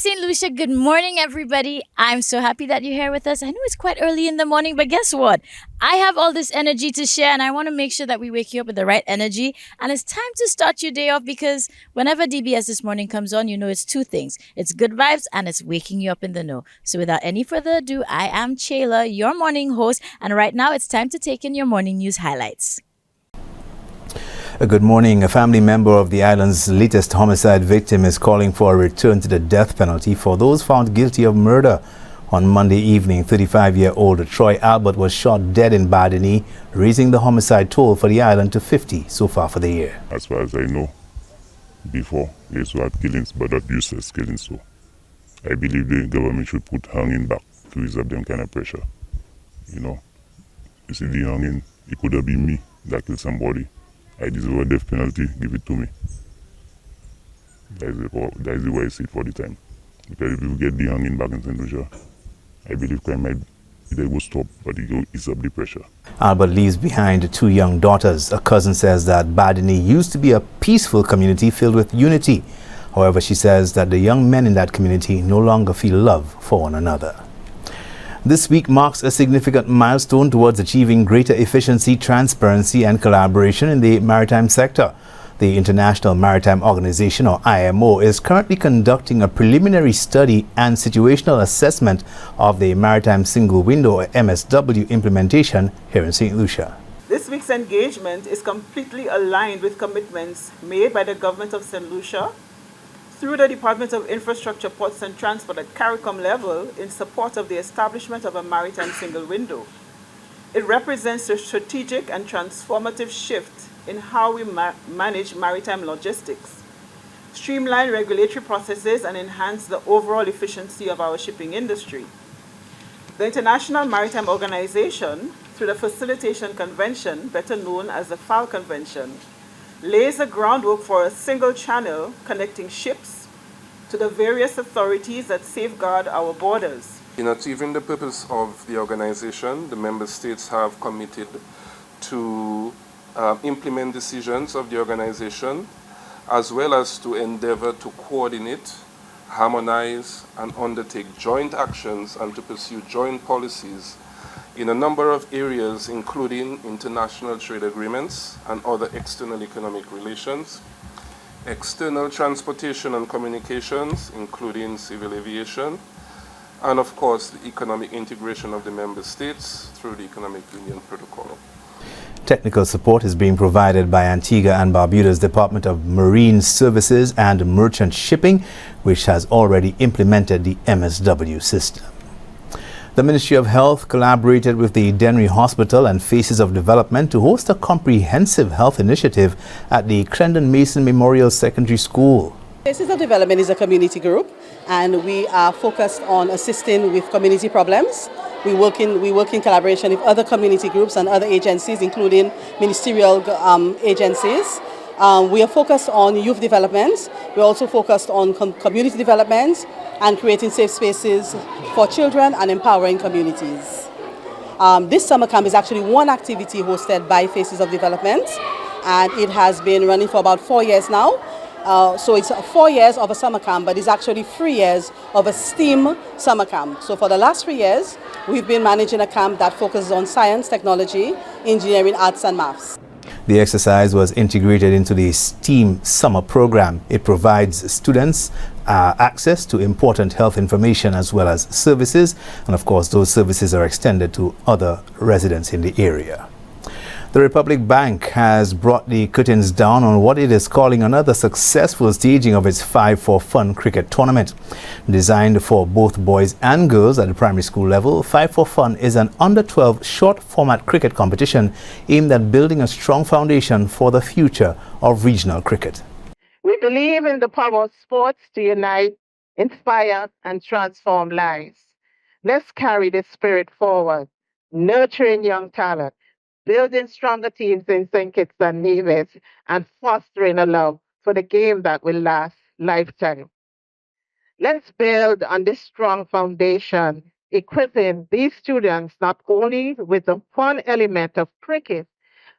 St. Lucia. Good morning, everybody. I'm so happy that you're here with us. I know it's quite early in the morning, but guess what? I have all this energy to share, and I want to make sure that we wake you up with the right energy. And it's time to start your day off because whenever DBS this morning comes on, you know it's two things: it's good vibes and it's waking you up in the know. So, without any further ado, I am Chayla, your morning host, and right now it's time to take in your morning news highlights. Good morning. A family member of the island's latest homicide victim is calling for a return to the death penalty for those found guilty of murder. On Monday evening, 35-year-old Troy Albert was shot dead in Badini, raising the homicide toll for the island to 50 so far for the year. As far as I know, before they used to have killings, but not useless killings. So I believe the government should put hanging back to ease up them kind of pressure. You know, you see the hanging, it could have been me that killed somebody. I deserve a death penalty, give it to me. That is the way I see it for the time. Because if you get the hanging back in St. Lucia, I believe crime might either go stop, but it will ease up the pressure. Albert leaves behind two young daughters. A cousin says that Badini used to be a peaceful community filled with unity. However, she says that the young men in that community no longer feel love for one another. This week marks a significant milestone towards achieving greater efficiency, transparency and collaboration in the maritime sector. The International Maritime Organization, or IMO, is currently conducting a preliminary study and situational assessment of the Maritime Single Window, or MSW, implementation here in St. Lucia. This week's engagement is completely aligned with commitments made by the government of St. Lucia through the Department of Infrastructure, Ports and Transport at CARICOM level in support of the establishment of a maritime single window. It represents a strategic and transformative shift in how we manage maritime logistics, streamline regulatory processes, and enhance the overall efficiency of our shipping industry. The International Maritime Organization, through the Facilitation Convention, better known as the FAL Convention, lays the groundwork for a single channel connecting ships to the various authorities that safeguard our borders. In achieving the purpose of the organization, the member states have committed to implement decisions of the organization, as well as to endeavor to coordinate, harmonize, and undertake joint actions and to pursue joint policies in a number of areas, including international trade agreements and other external economic relations, external transportation and communications, including civil aviation, and of course, the economic integration of the member states through the Economic Union Protocol. Technical support is being provided by Antigua and Barbuda's Department of Marine Services and Merchant Shipping, which has already implemented the MSW system. The Ministry of Health collaborated with the Dennery Hospital and Faces of Development to host a comprehensive health initiative at the Crendon Mason Memorial Secondary School. Faces of Development is a community group, and we are focused on assisting with community problems. We work in collaboration with other community groups and other agencies, including ministerial agencies. We are focused on youth development. We're also focused on community development and creating safe spaces for children and empowering communities. This summer camp is actually one activity hosted by Faces of Development, and it has been running for about 4 years now. So it's 4 years of a summer camp, but it's actually 3 years of a STEAM summer camp. So for the last 3 years, we've been managing a camp that focuses on science, technology, engineering, arts, and maths. The exercise was integrated into the STEAM summer program. It provides students access to important health information as well as services, and of course those services are extended to other residents in the area. The Republic Bank has brought the curtains down on what it is calling another successful staging of its 5-for-Fun cricket tournament. Designed for both boys and girls at the primary school level, 5-for-Fun is an under-12 short-format cricket competition aimed at building a strong foundation for the future of regional cricket. We believe in the power of sports to unite, inspire, and transform lives. Let's carry this spirit forward, nurturing young talent, building stronger teams in St. Kitts and Nevis, and fostering a love for the game that will last lifetime. Let's build on this strong foundation, equipping these students not only with the fun element of cricket,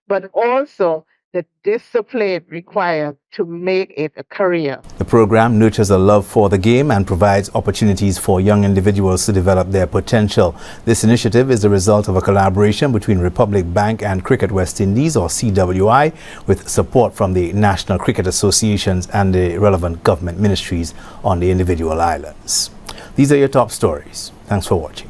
but also the discipline required to make it a career. The program nurtures a love for the game and provides opportunities for young individuals to develop their potential. This initiative is the result of a collaboration between Republic Bank and Cricket West Indies, or CWI, with support from the National Cricket Associations and the relevant government ministries on the individual islands. These are your top stories. Thanks for watching.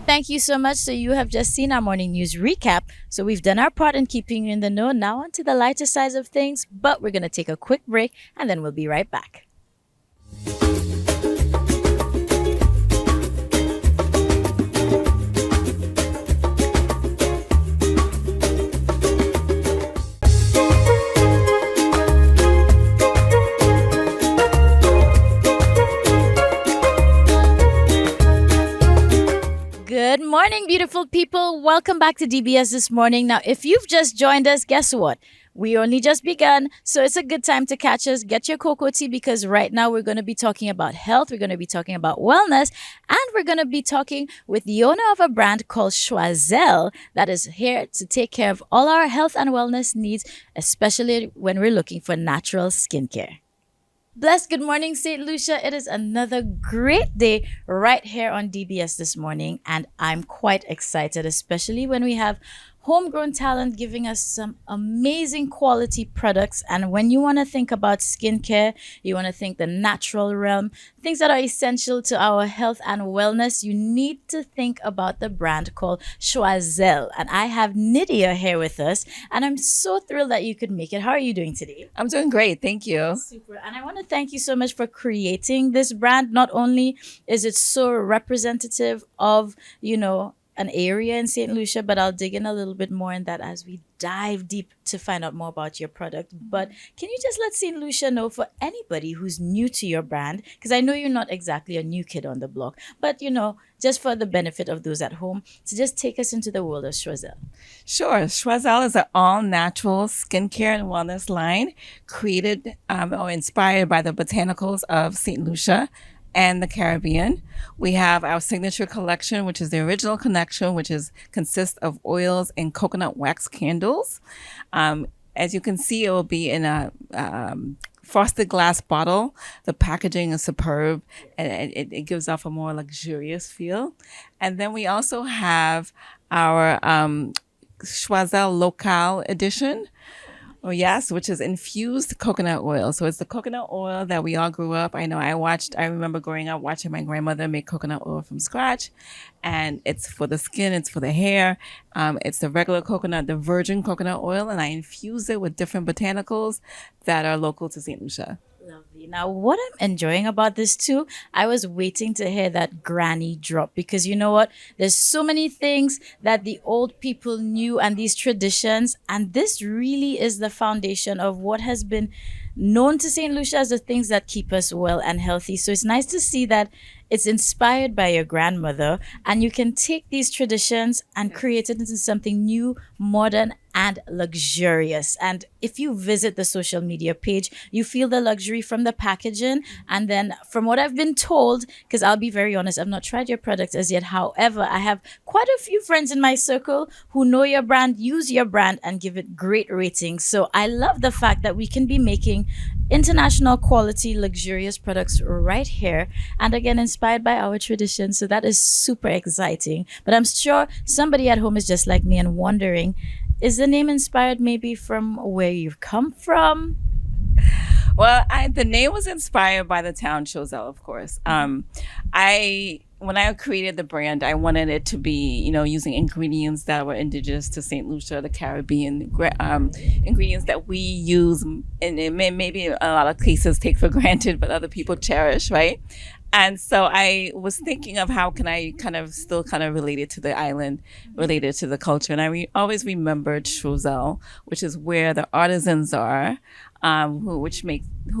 Thank you so much. So you have just seen our morning news recap. So we've done our part in keeping you in the know. Now on to the lighter sides of things, but we're going to take a quick break and then we'll be right back. Good morning, beautiful people. Welcome back to DBS This Morning. Now, if you've just joined us, guess what? We only just begun, so it's a good time to catch us. Get your cocoa tea, because right now we're going to be talking about health, we're going to be talking about wellness, and we're going to be talking with the owner of a brand called Choiseul that is here to take care of all our health and wellness needs, especially when we're looking for natural skincare. Blessed good morning, St. Lucia. It is another great day right here on DBS This Morning, and I'm quite excited, especially when we have homegrown talent giving us some amazing quality products. And when you want to think about skincare, you want to think the natural realm, things that are essential to our health and wellness, you need to think about the brand called Choiseul. And I have Nydia here with us, and I'm so thrilled that you could make it. How are you doing today? I'm doing great. Thank you. Super. And I want to thank you so much for creating this brand. Not only is it so representative of, an area in St. Lucia, but I'll dig in a little bit more in that as we dive deep to find out more about your product. But can you just let St. Lucia know, for anybody who's new to your brand, because I know you're not exactly a new kid on the block, but just for the benefit of those at home, to just take us into the world of Choiseul. Sure. Choiseul is an all-natural skincare and wellness line created or inspired by the botanicals of St. Lucia and the Caribbean. We have our signature collection, which is the original collection, which consists of oils and coconut wax candles. As you can see, it will be in a frosted glass bottle. The packaging is superb, and it gives off a more luxurious feel. And then we also have our Choiseul Local edition. Oh, yes, which is infused coconut oil. So it's the coconut oil that we all grew up. I remember growing up watching my grandmother make coconut oil from scratch. And it's for the skin, it's for the hair. It's the regular coconut, the virgin coconut oil. And I infuse it with different botanicals that are local to St. Lucia. Lovely. Now, what I'm enjoying about this too, I was waiting to hear that granny drop, because you know what? There's so many things that the old people knew, and these traditions, and this really is the foundation of what has been known to St. Lucia as the things that keep us well and healthy. So it's nice to see that it's inspired by your grandmother, and you can take these traditions and create it into something new, modern, and luxurious. And if you visit the social media page, you feel the luxury from the packaging. And then from what I've been told, because I'll be very honest, I've not tried your product as yet. However, I have quite a few friends in my circle who know your brand, use your brand, and give it great ratings. So I love the fact that we can be making international quality, luxurious products right here. And again, inspired by our tradition. So that is super exciting. But I'm sure somebody at home is just like me and wondering, is the name inspired maybe from where you've come from? Well, the name was inspired by the town Choiseul, of course. When I created the brand, I wanted it to be, using ingredients that were indigenous to St. Lucia, the Caribbean, ingredients that we use, and maybe in a lot of cases take for granted, but other people cherish, right? And so I was thinking of how can I still relate it to the island, related to the culture. And I always remembered Choiseul, which is where the artisans are, who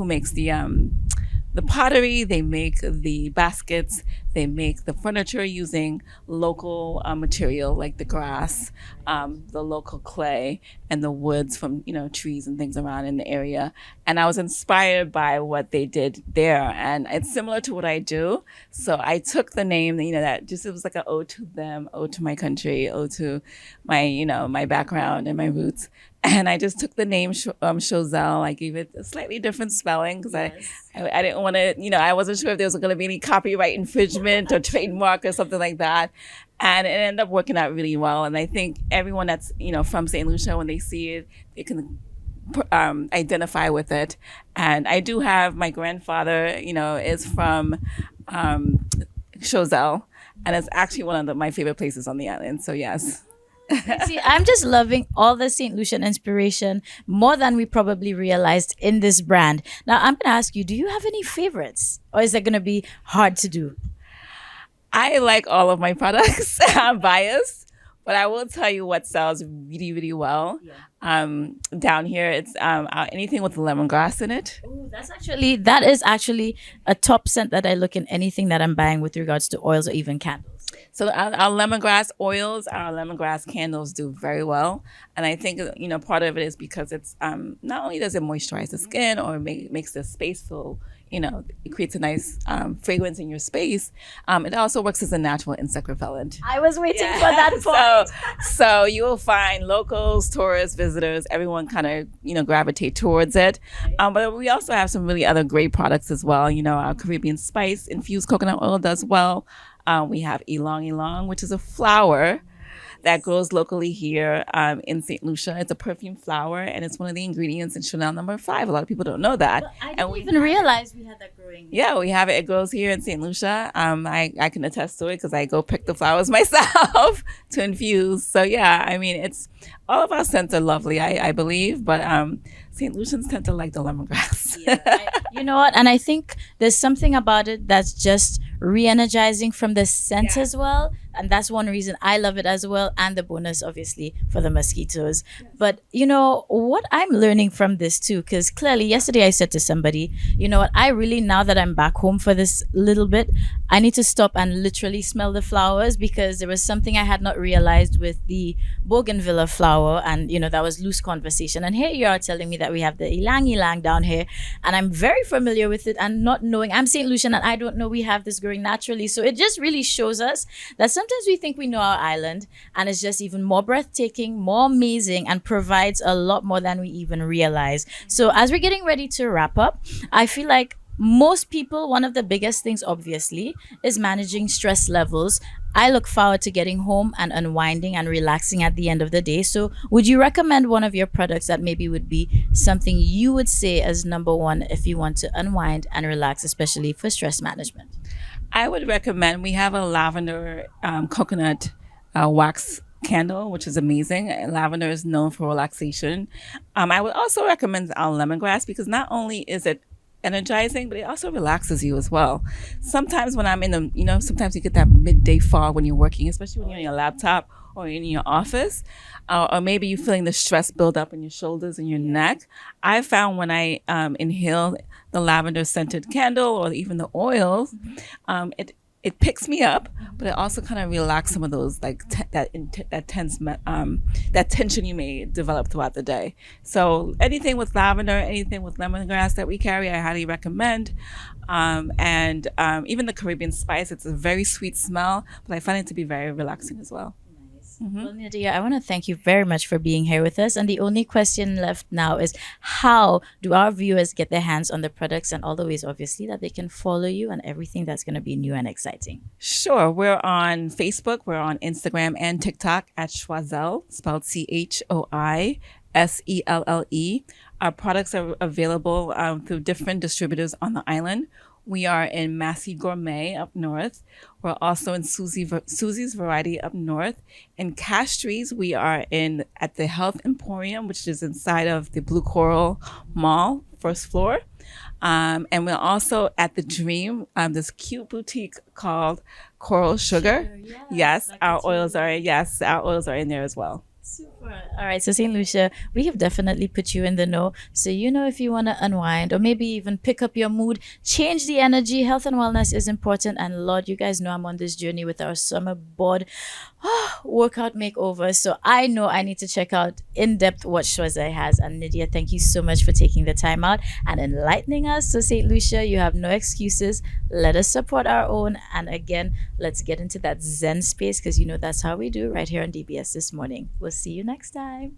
makes the pottery, they make the baskets, They make the furniture using local material like the grass, the local clay, and the woods from trees and things around in the area. And I was inspired by what they did there, and it's similar to what I do. So I took the name, that just it was like an ode to them, ode to my country, ode to my my background and my roots. And I just took the name Choiseul. I gave it a slightly different spelling because I didn't want to, I wasn't sure if there was going to be any copyright infringement or trademark or something like that. And it ended up working out really well. And I think everyone that's, from St. Lucia, when they see it, they can identify with it. And I do have my grandfather, is from Choiseul. And it's actually one of my favorite places on the island. So, yes. See, I'm just loving all the St. Lucian inspiration more than we probably realized in this brand. Now, I'm going to ask you, do you have any favorites? Or is that going to be hard to do? I like all of my products. I'm biased. But I will tell you what sells really, really well. Down here, it's anything with lemongrass in it. Ooh, that is actually a top scent that I look in anything that I'm buying with regards to oils or even candles. So our lemongrass oils, our lemongrass candles do very well. And I think, part of it is because it's not only does it moisturize the skin or makes the space feel, it creates a nice fragrance in your space. It also works as a natural insect repellent. I was waiting for that point. So you will find locals, tourists, visitors, everyone kind of, gravitate towards it. But we also have some really other great products as well. Our Caribbean spice infused coconut oil does well. We have Ylang Ylang, which is a flower that grows locally here in St. Lucia. It's a perfume flower, and it's one of the ingredients in Chanel No. 5. A lot of people don't know that. Well, I didn't even realize we had that growing. Yeah, we have it. It grows here in St. Lucia. I can attest to it because I go pick the flowers myself to infuse. So, yeah, I mean, it's all of our scents are lovely, I believe, but St. Lucians tend to like the lemongrass. You know what? And I think there's something about it that's just re-energizing from the scent as well. And that's one reason I love it as well. And the bonus, obviously, for the mosquitoes. Yes. But, what I'm learning from this too, because clearly yesterday I said to somebody, what, I really, now that I'm back home for this little bit, I need to stop and literally smell the flowers, because there was something I had not realized with the bougainvillea flower. And, that was loose conversation. And here you are telling me that we have the Ylang Ylang down here. And I'm very familiar with it, and not knowing, I'm St. Lucian and I don't know we have this growing naturally. So it just really shows us that sometimes we think we know our island, and it's just even more breathtaking, more amazing, and provides a lot more than we even realize. So as we're getting ready to wrap up, I feel like most people, one of the biggest things, obviously, is managing stress levels. I look forward to getting home and unwinding and relaxing at the end of the day. So would you recommend one of your products that maybe would be something you would say as number one if you want to unwind and relax, especially for stress management? I would recommend, we have a lavender coconut wax candle, which is amazing. Lavender is known for relaxation. I would also recommend our lemongrass, because not only is it energizing, but it also relaxes you as well. Sometimes when I'm in the, sometimes you get that midday fog when you're working, especially when you're on your laptop or in your office, or maybe you're feeling the stress build up in your shoulders and your neck. I found when I inhale the lavender scented candle or even the oils, it picks me up, but it also kind of relaxes some of those that tension you may develop throughout the day. So anything with lavender, anything with lemongrass that we carry, I highly recommend. And even the Caribbean spice, it's a very sweet smell, but I find it to be very relaxing as well. Mm-hmm. Well, Nadia, I want to thank you very much for being here with us. And the only question left now is, how do our viewers get their hands on the products and all the ways, obviously, that they can follow you and everything that's going to be new and exciting? Sure. We're on Facebook, we're on Instagram and TikTok at Choiseul, spelled CHOISELLE. Our products are available through different distributors on the island. We are in Massey Gourmet up north. We're also in Susie's Variety up north. In Castries, we are at the Health Emporium, which is inside of the Blue Coral Mall, first floor. And we're also at the Dream, this cute boutique called Coral Sugar. Yes, our oils are in there as well. Super. All right, so St. Lucia, we have definitely put you in the know. So you know if you want to unwind or maybe even pick up your mood, change the energy. Health and wellness is important. And Lord, you guys know I'm on this journey with our summer board workout makeover. So I know I need to check out in depth what Shwazai has. And Nydia, thank you so much for taking the time out and enlightening us. So St. Lucia, you have no excuses. Let us support our own. And again, let's get into that Zen space because you know that's how we do right here on DBS This Morning. We'll see you next time.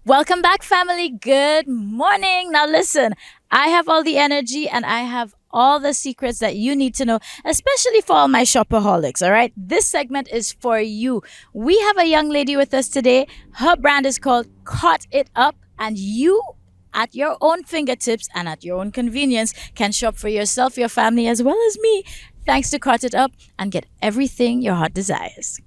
Welcome back, family. Good morning. Now, listen, I have all the energy and I have all the secrets that you need to know, especially for all my shopaholics. All right. This segment is for you. We have a young lady with us today. Her brand is called Caught It Up, and you, at your own fingertips and at your own convenience, can shop for yourself, your family, as well as me, thanks to Caught It Up, and get everything your heart desires.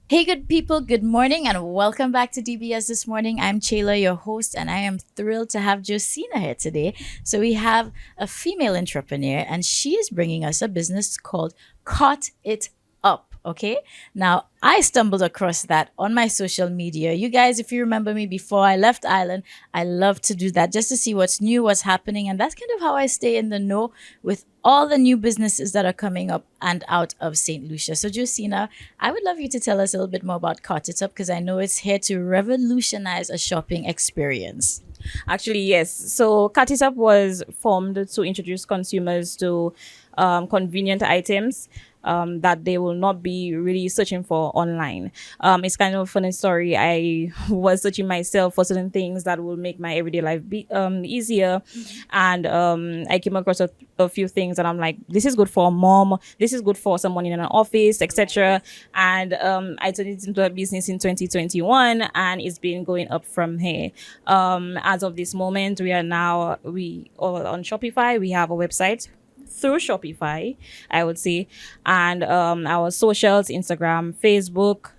Hey, good people, good morning, and welcome back to DBS This Morning. I'm Chayla, your host, and I am thrilled to have Josina here today. So we have a female entrepreneur, and she is bringing us a business called Caught It Up. Okay. Now, I stumbled across that on my social media. You guys, if you remember me before I left Ireland, I love to do that just to see what's new, what's happening. And that's kind of how I stay in the know with all the new businesses that are coming up and out of St. Lucia. So, Josina, I would love you to tell us a little bit more about Caught It Up because I know it's here to revolutionize a shopping experience. Actually, yes. So Cut It Up was formed to introduce consumers to convenient items that they will not be really searching for online. It's kind of a funny story. I was searching myself for certain things that will make my everyday life be easier. And I came across a few things and I'm like, this is good for a mom. This is good for someone in an office, etc. And I turned it into a business in 2021 and it's been going up from here. As of this moment, we are on Shopify. We have a website through Shopify, I would say, and our socials, Instagram, Facebook.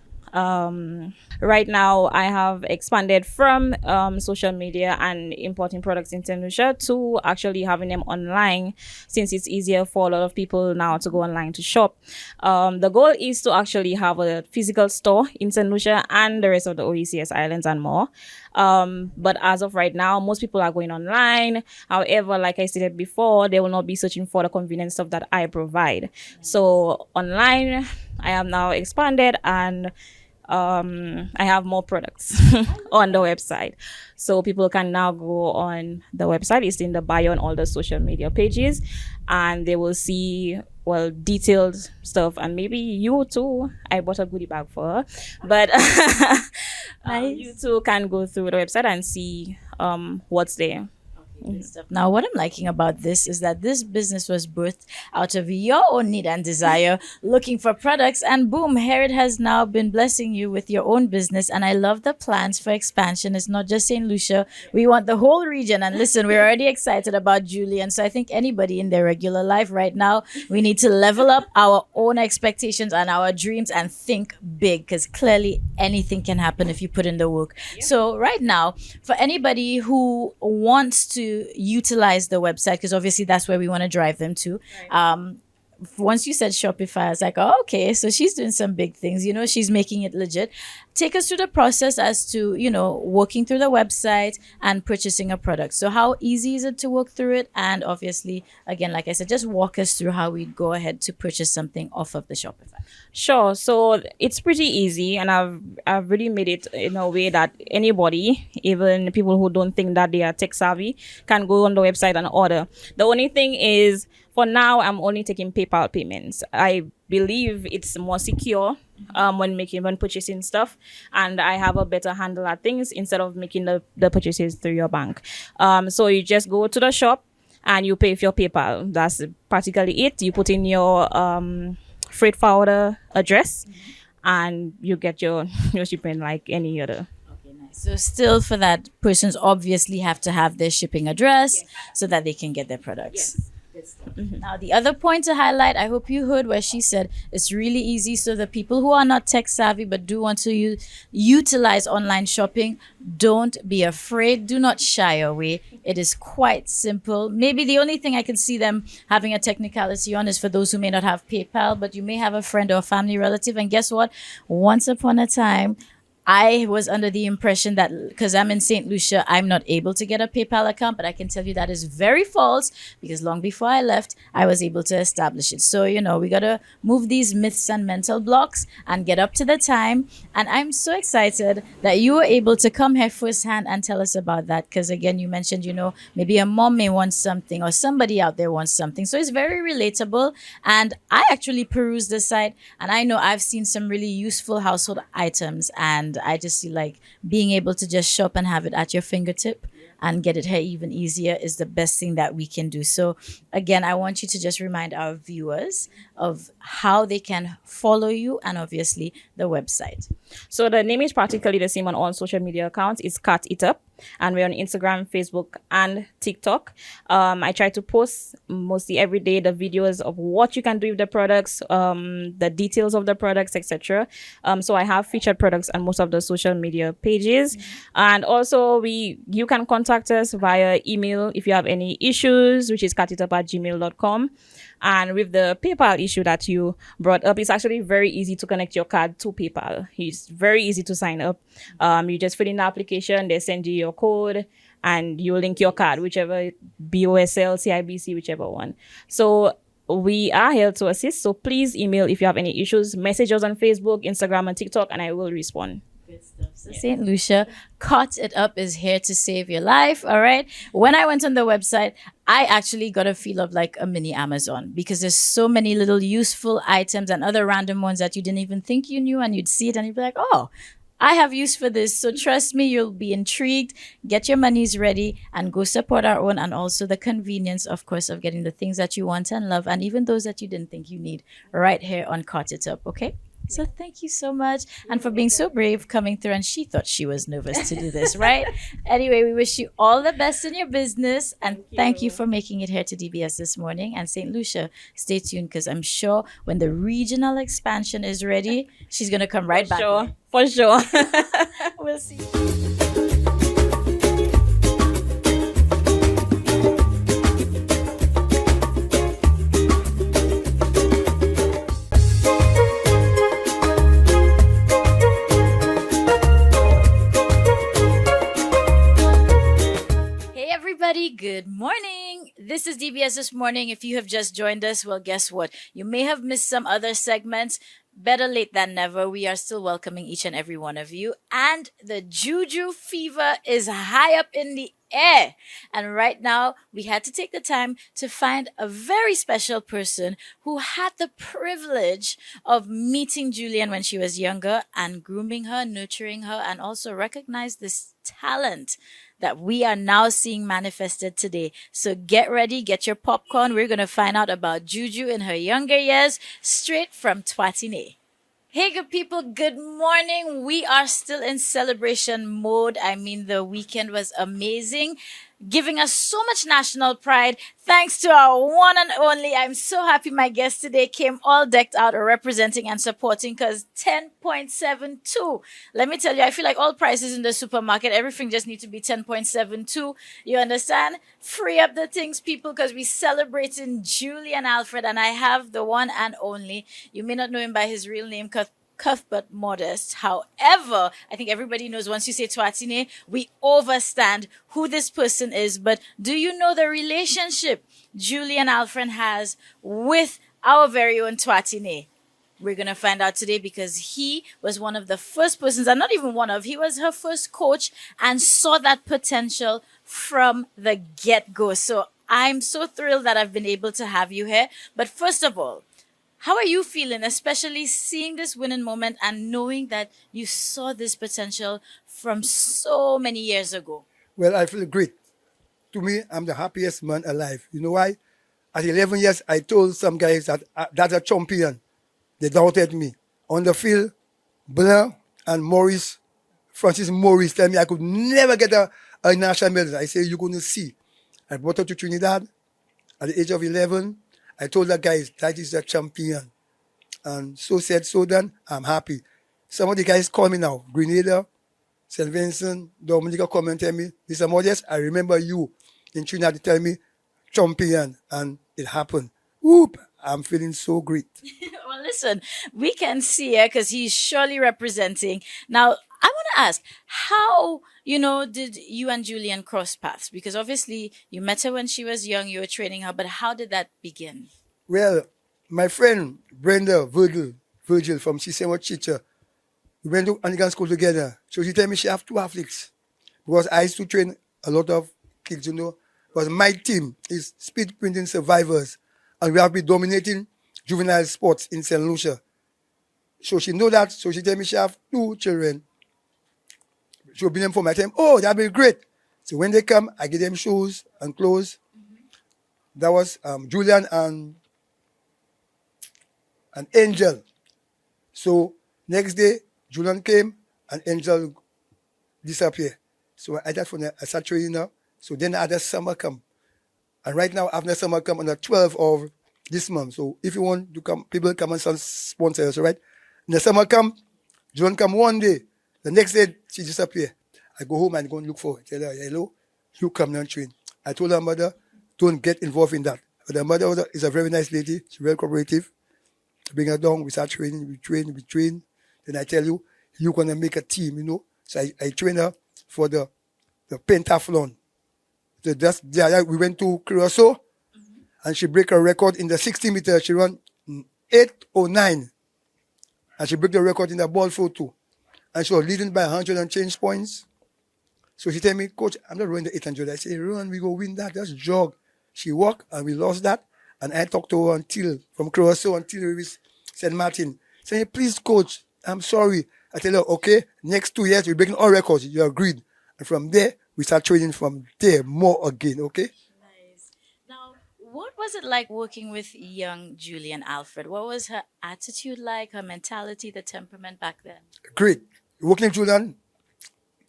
Right now, I have expanded from social media and importing products in St. Lucia to actually having them online, since it's easier for a lot of people now to go online to shop. The goal is to actually have a physical store in St. Lucia and the rest of the OECS islands and more. But as of right now, most people are going online. However, like I stated before, they will not be searching for the convenient stuff that I provide. So online, I am now expanded and I have more products on the website. So people can now go on the website. It's in the bio on all the social media pages and they will see, well, detailed stuff. And maybe you too. I bought a goodie bag for her. But you too can go through the website and see what's there. Good stuff. Now, what I'm liking about this is that this business was birthed out of your own need and desire, looking for products, and boom, here it has now been blessing you with your own business. And I love the plans for expansion. It's not just St. Lucia. We want the whole region. And listen, we're already excited about Julian. So I think anybody in their regular life right now, we need to level up our own expectations and our dreams and think big, because clearly anything can happen if you put in the work. Yeah. So right now, for anybody who wants to utilize the website, because obviously that's where we want to drive them to. Right. Once you said Shopify, I was like, oh, okay, so she's doing some big things. You know, she's making it legit. Take us through the process as to, you know, working through the website and purchasing a product. So how easy is it to work through it? And obviously, again, like I said, just walk us through how we go ahead to purchase something off of the Shopify. Sure. So it's pretty easy, and I've really made it in a way that anybody, even people who don't think that they are tech savvy, can go on the website and order. The only thing is, for now, I'm only taking PayPal payments. I believe it's more secure when purchasing stuff, and I have a better handle at things instead of making the purchases through your bank. So you just go to the shop and you pay with your PayPal. That's practically it. You put in your freight forwarder address, and you get your shipment like any other. Okay, nice. So still, for that, persons obviously have to have their shipping address so that they can get their products. Yes. Now, the other point to highlight, I hope you heard where she said it's really easy. So the people who are not tech savvy but do want to utilize online shopping, don't be afraid. Do not shy away. It is quite simple. Maybe the only thing I can see them having a technicality on is for those who may not have PayPal, but you may have a friend or a family relative. And guess what? Once upon a time, I was under the impression that because I'm in St. Lucia, I'm not able to get a PayPal account, but I can tell you that is very false because long before I left, I was able to establish it. So, we got to move these myths and mental blocks and get up to the time. And I'm so excited that you were able to come here firsthand and tell us about that. Because again, you mentioned, maybe a mom may want something or somebody out there wants something. So it's very relatable. And I actually perused the site and I know I've seen some really useful household items, and I just see like being able to just shop and have it at your fingertip and get it here even easier is the best thing that we can do. So again, I want you to just remind our viewers of how they can follow you and obviously the website. So the name is practically the same on all social media accounts. It's Cut It Up, and we're on Instagram, Facebook, and TikTok. I try to post mostly every day the videos of what you can do with the products, the details of the products, etc. So I have featured products on most of the social media pages, and also you can contact us via email if you have any issues, which is cutitup@gmail.com. And with the PayPal issue that you brought up, it's actually very easy to connect your card to PayPal. It's very easy to sign up. You just fill in the application, they send you your code, and you link your card, whichever BOSL, CIBC, whichever one. So we are here to assist. So please email if you have any issues, message us on Facebook, Instagram, and TikTok, and I will respond. Good stuff. So St. Lucia, Cut It Up is here to save your life. All right. When I went on the website, I actually got a feel of like a mini Amazon because there's so many little useful items and other random ones that you didn't even think you knew, and you'd see it and you'd be like, oh, I have use for this. So trust me, you'll be intrigued. Get your monies ready and go support our own, and also the convenience, of course, of getting the things that you want and love, and even those that you didn't think you need right here on Cut It Up. Okay. So thank you so much, and for being so brave coming through. And she thought she was nervous to do this, right? Anyway, we wish you all the best in your business, and thank you for making it here to DBS this morning. And St. Lucia, stay tuned because I'm sure when the regional expansion is ready, she's gonna come right back. For sure. We'll see. Good morning. This is DBS This Morning. If you have just joined us, well, guess what? You may have missed some other segments. Better late than never. We are still welcoming each and every one of you. And the Juju fever is high up in the air. And right now, we had to take the time to find a very special person who had the privilege of meeting Julian when she was younger and grooming her, nurturing her, and also recognize this talent that we are now seeing manifested today. So get ready, get your popcorn. We're going to find out about Juju in her younger years, straight from Twatine. Hey, good people, good morning. We are still in celebration mode. I mean, the weekend was amazing, giving us so much national pride. Thanks to our one and only. I'm so happy my guest today came all decked out or representing and supporting because 10.72. Let me tell you, I feel like all prices in the supermarket, everything just needs to be 10.72. You understand? Free up the things, people, because we celebrating Julian Alfred, and I have the one and only. You may not know him by his real name, Cuthbert Modest. However, I think everybody knows once you say Twatine, we overstand who this person is. But do you know the relationship Julian Alfred has with our very own Twatine? We're going to find out today because he was one of the first persons, and not even one of, he was her first coach and saw that potential from the get-go. So I'm so thrilled that I've been able to have you here. But first of all, how are you feeling, especially seeing this winning moment and knowing that you saw this potential from so many years ago? Well, I feel great. To me, I'm the happiest man alive. You know why? At 11 years, I told some guys that that's a champion. They doubted me. On the field, Blair and Francis Morris, tell me I could never get a national medal. I say, you're going to see. I brought her to Trinidad. At the age of 11, I told the guys, that is the champion. And so said, so done, I'm happy. Some of the guys call me now, Grenada, St. Vincent, Dominica come and tell me, Mr. Modest, I remember you in Trinidad to tell me, champion, and it happened. Whoop, I'm feeling so great. Well, listen, we can see it because he's surely representing. Now, I want to ask, how, did you and Julian cross paths? Because obviously you met her when she was young, you were training her, but how did that begin? Well, my friend Brenda Virgil from Sisemo Chicha, we went to Anglican school together. So she told me she have 2 athletes. Because I used to train a lot of kids, Because my team is Speed Printing Survivors. And we have been dominating juvenile sports in St. Lucia. So she know that. So she told me she have 2 children. She will bring them for my time. Oh, that'll be great. So when they come, I give them shoes and clothes. That was Julian and Angel. So next day, Julian came and Angel disappeared. So I started training now. So then I had a summer camp. And right now, after summer camp on the 12th of this month. So if you want to come, people come and sponsor us, right? In the summer camp, Julian come one day. The next day, she disappeared. I go home and go and look for her. Tell her, hello, you come and train. I told her mother, don't get involved in that. But her mother is a very nice lady. She's very cooperative. Bring her down, we start training, we train. Then I tell you, you're going to make a team, So I train her for the pentathlon. So we went to Curacao, and she break her record in the 60 meters. She run 8:09. And she broke the record in the ball throw too. And she was leading by 100 and change points. So she tell me, Coach, I'm not running the 800. I say, run, we go win that. Just jog. She walked, and we lost that. And I talked to her from Curacao until we reached St. Martin. Saying, please, Coach, I'm sorry. I tell her, okay, next 2 years, we're breaking all records. You agreed. And from there, we start training from there more again, okay? Nice. Now, what was it like working with young Julian Alfred? What was her attitude like, her mentality, the temperament back then? Great. Working with Julian,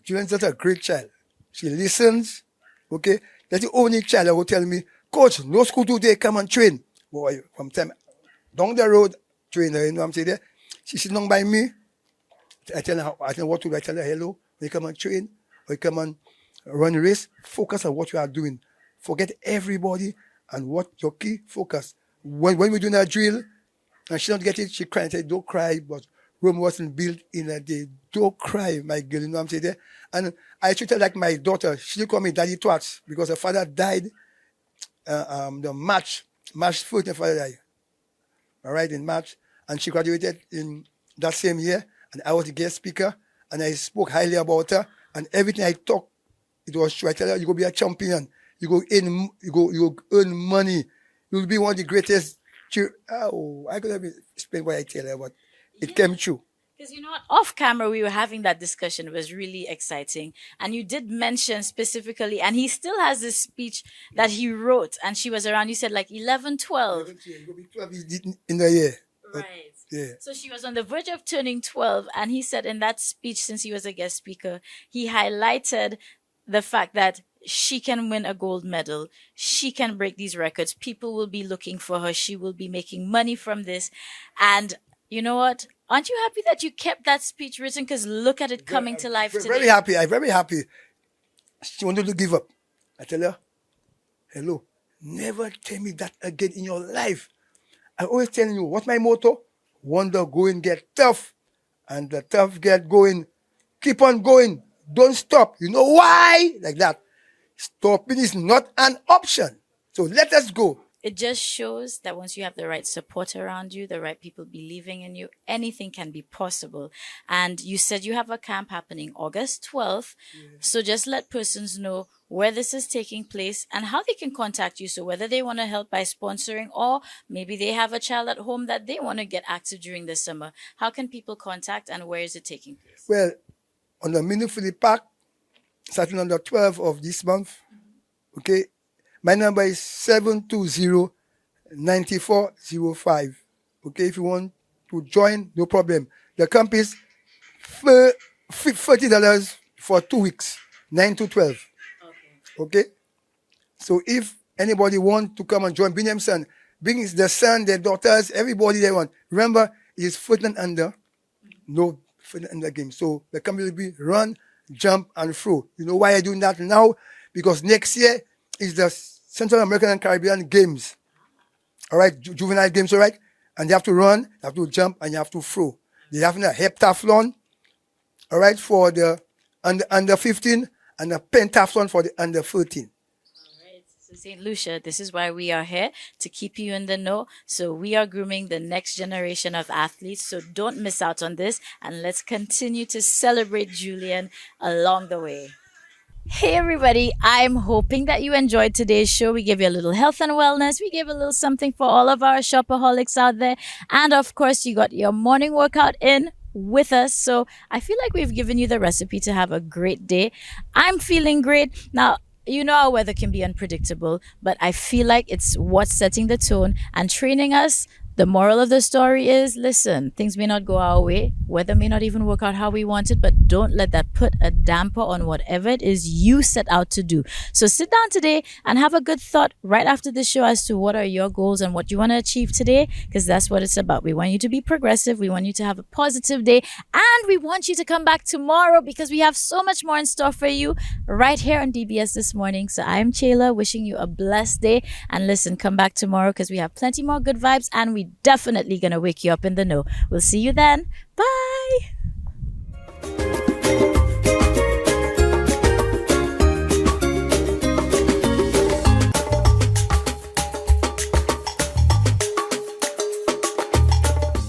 Julian's just a great child. She listens, okay? That's the only child that will tell me, Coach, no school today, come and train. Boy, from time down the road, train her, I'm saying there. She sits down by me. I tell her what to do. I tell her, hello, when you come and train, or you come and run a race, focus on what you are doing. Forget everybody and what your key focus. When we're doing a drill, and she don't get it, she cry and say, don't cry, but Rome wasn't built in a day. Don't cry, my girl, I'm saying there. And I treat her like my daughter. She didn't call me Daddy Twats because her father died the March 1st, her father died. All right, in March. And she graduated in that same year. And I was the guest speaker. And I spoke highly about her. And everything I talked, it was true. I tell her, you go be a champion. You go earn money. You'll be one of the greatest. I couldn't explain what I tell her, but it came true. Because you know what, off camera, we were having that discussion. It was really exciting. And you did mention specifically, and he still has this speech that he wrote, and she was around, you said like 11, 12. 12 in the year. Right. Yeah. So she was on the verge of turning 12, and he said in that speech, since he was a guest speaker, he highlighted the fact that she can win a gold medal. She can break these records. People will be looking for her. She will be making money from this. And you know what? Aren't you happy that you kept that speech written? Because look at it coming to life today. Very happy. I'm very happy. She wanted to give up. I tell her, hello, never tell me that again in your life. I always tell you, what's my motto? Wonder going, get tough. And the tough get going. Keep on going. Don't stop. You know why? Like that. Stopping is not an option. So let us go. It just shows that once you have the right support around you, the right people believing in you, anything can be possible. And you said you have a camp happening August 12th. Yeah. So just let persons know where this is taking place and how they can contact you. So whether they want to help by sponsoring, or maybe they have a child at home that they want to get active during the summer. How can people contact, and where is it taking place? Well, on the Meaningfully Park, starting on the 12th of this month, okay? My number is 720-9405. Okay, if you want to join, no problem. The camp is $30 for 2 weeks, 9 to 12. Okay? So if anybody want to come and join, bring them son. Bring the son, their daughters, everybody they want. Remember, it's foot and under. No foot and under game. So the community will be run, jump, and throw. You know why I'm doing that now? Because next year is the Central American and Caribbean Games. All right, juvenile games, all right? And you have to run, you have to jump, and you have to throw. They have a heptathlon, all right, for the under 15 and a pentathlon for the under 13. So St. Lucia, this is why we are here, to keep you in the know. So we are grooming the next generation of athletes. So don't miss out on this. And let's continue to celebrate Julian along the way. Hey everybody, I'm hoping that you enjoyed today's show. We gave you a little health and wellness. We gave a little something for all of our shopaholics out there. And of course, you got your morning workout in with us. So I feel like we've given you the recipe to have a great day. I'm feeling great. Now, you know, our weather can be unpredictable, but I feel like it's what's setting the tone and training us. The moral of the story is, listen, things may not go our way. Weather may not even work out how we want it, but don't let that put a damper on whatever it is you set out to do. So sit down today and have a good thought right after the show as to what are your goals and what you want to achieve today, because that's what it's about. We want you to be progressive. We want you to have a positive day, and we want you to come back tomorrow because we have so much more in store for you right here on DBS This Morning. So I'm Chayla, wishing you a blessed day. And listen, come back tomorrow because we have plenty more good vibes, and we definitely gonna wake you up in the know. We'll see you then. Bye.